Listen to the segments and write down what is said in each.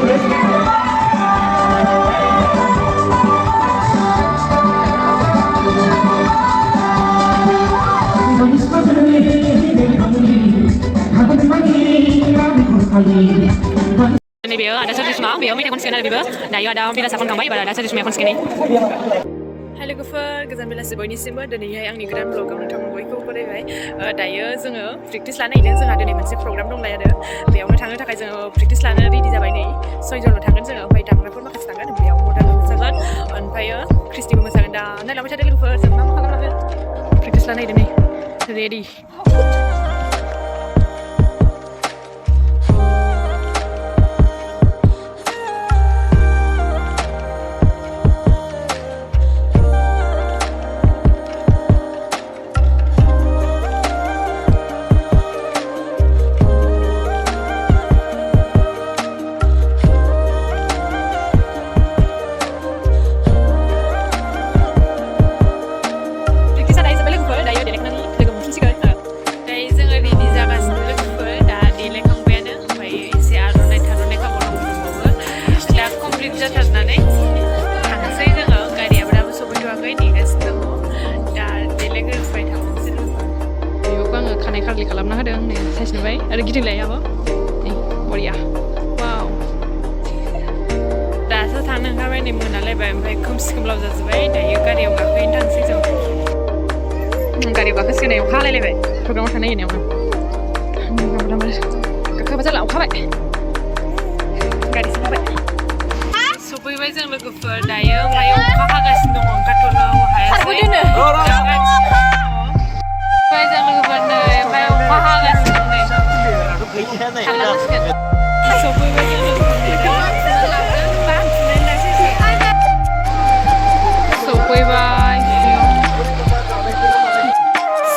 Beyo ada swrjisuma, beyo media konsekan ada beyo. Dayo ada Biraj akon kambay, ada swrjisuma konsekani. Hai लोगोफोर गोजान बेलासि बयनिसिमबो दिनैहाय आंनि गोदान ब्लगाव नोंथांमोन बयखौबो बरायबाय दायो जोङो प्रेक्टिस लानो नागिरदों जोंहा दिनै मोनसे प्रग्राम दंलाय आरो बेयावनो थांनो थाखाय जोङो प्रेक्टिस लानो रेडि जाबाय नै 6 जनल' थांगोन जोङो ओमफ्राय दामग्राफोर माखासे थांगोन बेयाव मदार्न मोसागोन ओमफ्रायो क्रिस्टिबो मोसागोन दा नायलांबाय थादो लोगोफोर जों मा खालामनांगोन प्रेक्टिस लानो नागिरदों नै रेडि खालामना होदों नै साइज नुबाय आरो गिदिंलायाबो नै बरिया वाव दासो थांनो ओंखारबाय नै मोनालायबाय ओमफ्राय खोमसि खोमलाव जाजोब्बाय दायो गारियाव गाखोहैनो थांसै जों गारियाव गाखोसिगोन नै अखा हालायलायबाय प्रग्रामाव थांनो नागिरनायावनो गाखोबा जाला अखाबाय गारि सालायबाय सफैबाय जों लोगोफोर दायो ओमफ्राय अखा हागासिनो दङ ओंखारथ'नो हायासै जों लोगोफोर नै ओमफ्राय अखा हागासिनो दं नै थांनांसिगोन सफैबाय जों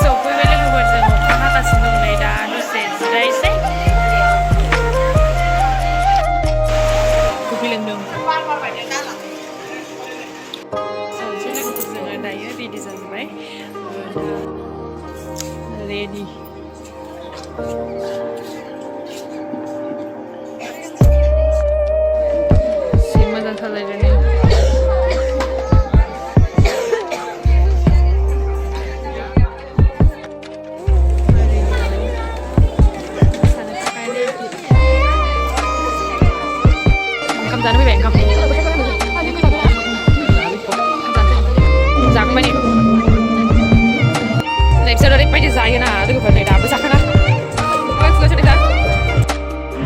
सफैबाय लोगोफोर जों अखा हागासिनो दं नै दा दसे जिरायसै कफि लोंदों सानसे लोगोफोर जोङो दायो रेडि जाजोब्बाय रेडि एसे मोजां सालायदों नै ओंखाम जानो फैबाय ओंखाम जाखांबाय नै बिसोर ओरैबायदि जायोना लोगोफोर नै दाबो जाखाङा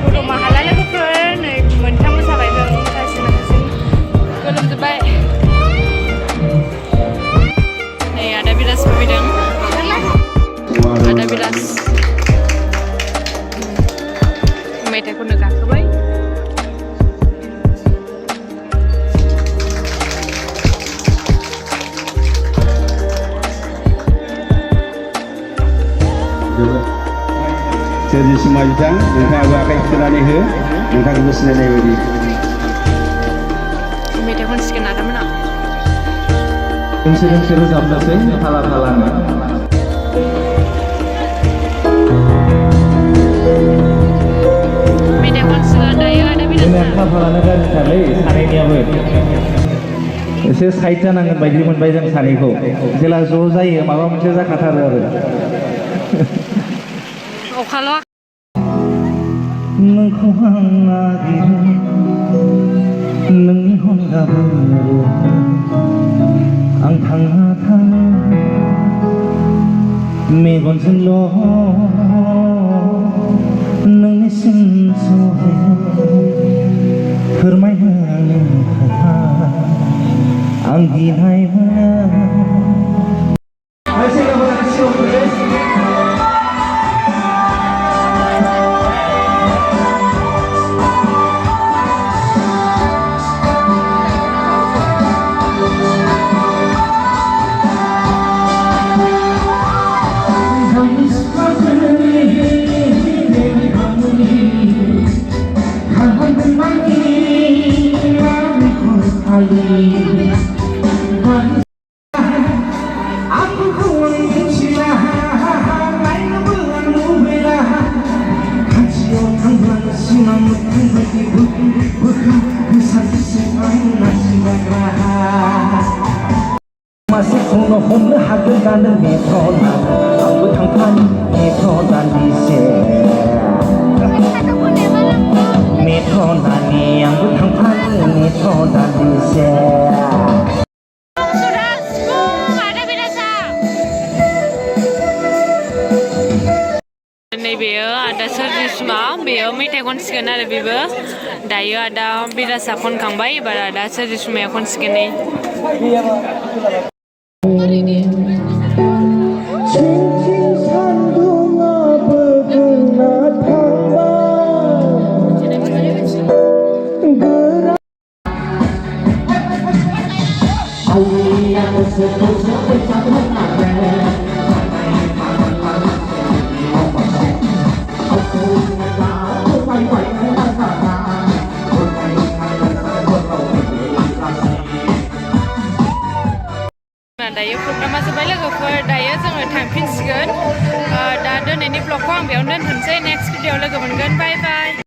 बर' माहाला लोगोफोर नै मोनथाम मोसाबाय जों गोलोमजोब्बाय नै आदा बिराज फैदों आदा बिराज मेथाइखौनो गाखोबाय swrjisuma बिथां नोंथाङाबो आखाइ खिथानानै हो नोंथांखौबो सिनायनाय बायदि मेथाइ खनसिगोन आदामोना दोंसे दोंसे रोजाबनोसै फाला फालानो मेथाइ खनसिगोन दायो आदा बिराज फाला फालानो गाज्रिथारलै सानैनियाबो एसे साइड जानांगोन बायदि मोनबाय जों सानैखौ जेला ज' जायो माबा मोनसे जाखाथारो आरो अखाल' नोंखौ आं नागिरो नोंनि अनगाबो आं थांना थानो मेगनजोंल' नोंनिसिम सहैयो फोरमायनो आं गिनाय मोनो 나는 미터난 아무 당판 미터난 이세 미터난이 아무 당판 미터난 이세 नैबेयो आदा स्वरजिसुमा बेयो मेथाइ खनसिगोन आरो बेबो दायो आदा बिराजआ खनखांबाय एबार आदा स्वरजिसुमाया खनसिगोन नै दायो प्रग्रामा जोब्बाय लोगोफोर दायो जोङो थांफिनसिगोन दा दिनैनि ब्लगखौ आं बेयावनो दोनथ'नोसै नेक्स्ट भिडिअ'आव लोगो मोनगोन बाय बाय